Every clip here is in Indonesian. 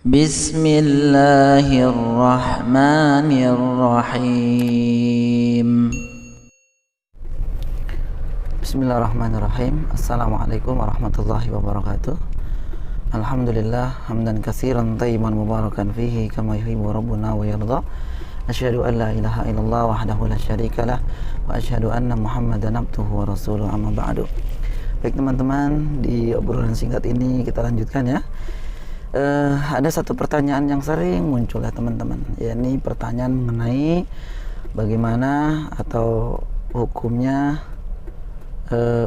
Bismillahirrahmanirrahim. Bismillahirrahmanirrahim. Assalamualaikum warahmatullahi wabarakatuh. Alhamdulillah hamdan katsiran thayyiban mubarakan fihi kama yuhibbu rabbuna wa yarda. Asyhadu an la ilaha illallah wahdahu la syarikalah wa asyhadu anna Muhammadan abduhu wa rasuluhu, amma ba'du. Baik teman-teman, di obrolan singkat ini kita lanjutkan ya. Ada satu pertanyaan yang sering muncul ya teman-teman, yakni pertanyaan mengenai bagaimana atau hukumnya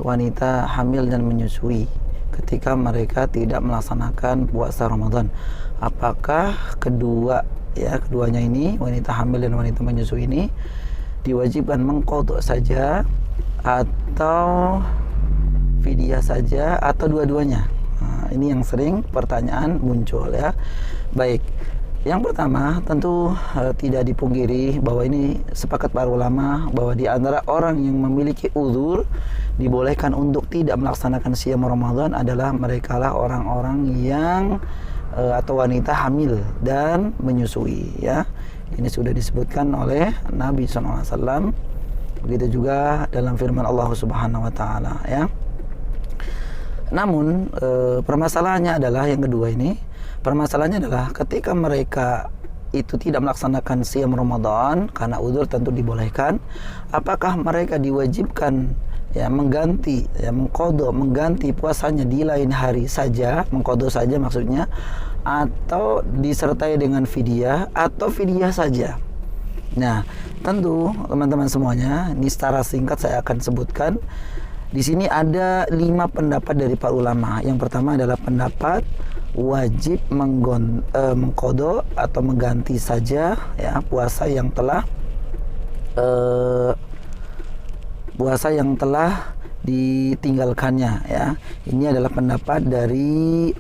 wanita hamil dan menyusui ketika mereka tidak melaksanakan puasa Ramadan. Apakah keduanya ini, wanita hamil dan wanita menyusui ini, diwajibkan mengqadha saja atau fidyah saja atau dua-duanya? Nah, ini yang sering pertanyaan muncul ya. Baik, yang pertama tentu tidak dipungkiri bahwa ini sepakat para ulama bahwa di antara orang yang memiliki uzur dibolehkan untuk tidak melaksanakan siyam Ramadan adalah mereka lah orang-orang yang atau wanita hamil dan menyusui ya. Ini sudah disebutkan oleh Nabi SAW. Begitu juga dalam firman Allah Subhanahu wa taala ya. Namun permasalahannya adalah yang kedua ini, permasalahannya adalah ketika mereka itu tidak melaksanakan siyam Ramadan karena uzur tentu dibolehkan, apakah mereka diwajibkan ya mengganti puasanya di lain hari saja, mengqadha saja maksudnya, atau disertai dengan fidyah atau fidyah saja. Nah, tentu teman-teman semuanya, ini secara singkat saya akan sebutkan. Di sini ada 5 pendapat dari para ulama. Yang pertama adalah pendapat wajib mengqadha atau mengganti saja ya puasa yang telah ditinggalkannya ya. Ini adalah pendapat dari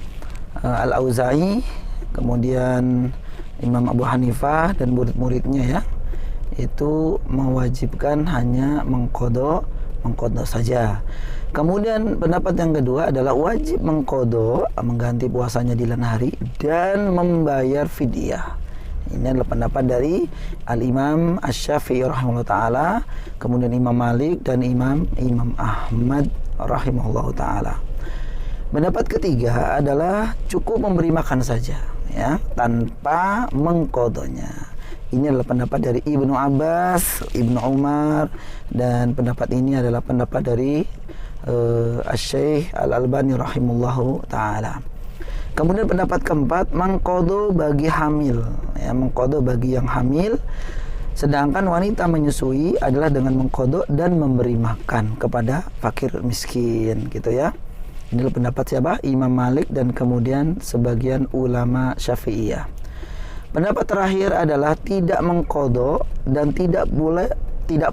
Al-Auza'i, kemudian Imam Abu Hanifah dan murid-muridnya ya. Itu mewajibkan hanya mengqadha saja. Kemudian pendapat yang kedua adalah wajib mengqadha, mengganti puasanya di lain hari dan membayar fidyah. Ini adalah pendapat dari Al-Imam Asy-Syafi'i rahimahullah taala, kemudian Imam Malik dan Imam Ahmad rahimahullah taala. Pendapat ketiga adalah cukup memberi makan saja ya, tanpa mengqadhanya. Ini adalah pendapat dari Ibnu Abbas, Ibnu Umar, dan pendapat ini adalah pendapat dari Asy-Syaikh Al-Albani rahimahullahu taala. Kemudian pendapat keempat, mengqadha bagi hamil ya, mengqadha bagi yang hamil, sedangkan wanita menyusui adalah dengan mengqadha dan memberi makan kepada fakir miskin gitu ya. Ini adalah pendapat siapa? Imam Malik dan kemudian sebagian ulama Syafi'iyah. Pendapat terakhir adalah tidak mengqadha dan tidak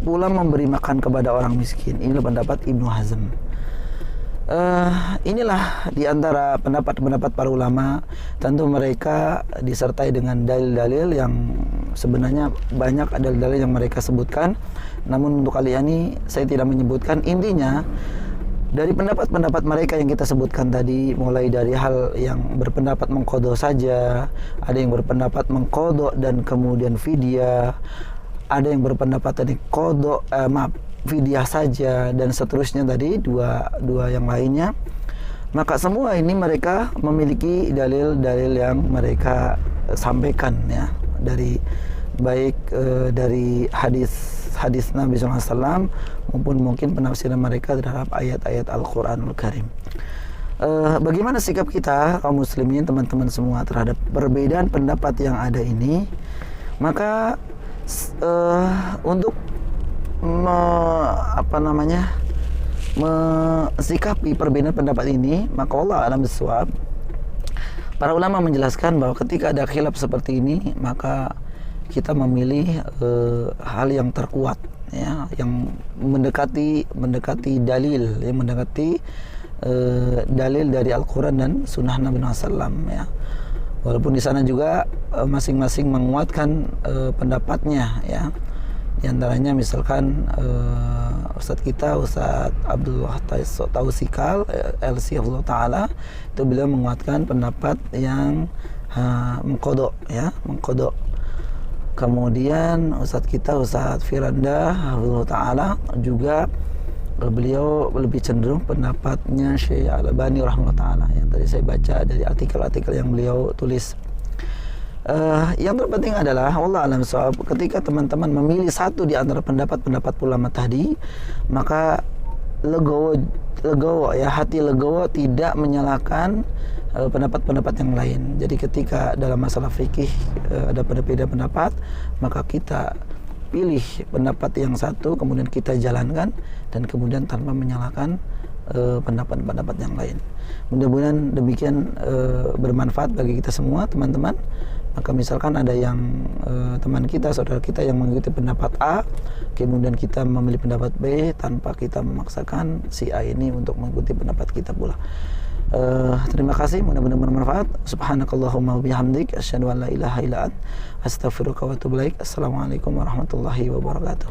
pula memberi makan kepada orang miskin. Inilah pendapat Ibnu Hazm. Inilah di antara pendapat-pendapat para ulama. Tentu mereka disertai dengan dalil-dalil yang sebenarnya banyak dalil-dalil yang mereka sebutkan. Namun untuk kali ini saya tidak menyebutkan. Intinya dari pendapat-pendapat mereka yang kita sebutkan tadi, mulai dari hal yang berpendapat mengqadha saja, ada yang berpendapat mengqadha dan kemudian fidyah, ada yang berpendapat tadi fidyah saja, dan seterusnya tadi dua yang lainnya. Maka semua ini mereka memiliki dalil-dalil yang mereka sampaikan ya, dari baik dari hadis Nabi SAW maupun mungkin penafsiran mereka terhadap ayat-ayat Al-Quranul Karim. Bagaimana sikap kita kaum muslimin, teman-teman semua, terhadap perbedaan pendapat yang ada ini? Maka untuk mensikapi perbedaan pendapat ini, maka Allah a'lam bishawab, para ulama menjelaskan bahwa ketika ada khilaf seperti ini, maka kita memilih hal yang terkuat ya, yang mendekati dalil, yang mendekati dalil dari Al-Quran dan Sunnah Nabi SAW ya. Walaupun di sana juga masing-masing menguatkan pendapatnya ya. Di antaranya misalkan Ustadz kita, Ustadz Abdullah Tausikal LC Allah Ta'ala, itu beliau menguatkan pendapat yang mengkodok ya, mengkodok. Kemudian Ustadz kita Ustadz Firanda Hafizahullah Ta'ala juga beliau lebih cenderung pendapatnya Syekh Al-Albani rahimahullah ta'ala yang tadi saya baca dari artikel-artikel yang beliau tulis. Yang terpenting adalah wallah alam shawab, ketika teman-teman memilih satu di antara pendapat-pendapat ulama tadi, maka legowo ya, hati legowo, tidak menyalahkan pendapat-pendapat yang lain. Jadi ketika dalam masalah fikih ada berbeda pendapat, maka kita pilih pendapat yang satu, kemudian kita jalankan, dan kemudian tanpa menyalahkan pendapat-pendapat yang lain. Mudah-mudahan demikian bermanfaat bagi kita semua teman-teman. Maka misalkan ada yang teman kita, saudara kita yang mengikuti pendapat A, kemudian kita memilih pendapat B tanpa kita memaksakan si A ini untuk mengikuti pendapat kita pula. Terima kasih, mudah-mudahan bermanfaat. Subhanakallahumma wabihamdik, asyhadu an la ilaha illa ant, astaghfiruka wa atubu ilaik. Assalamualaikum warahmatullahi wabarakatuh.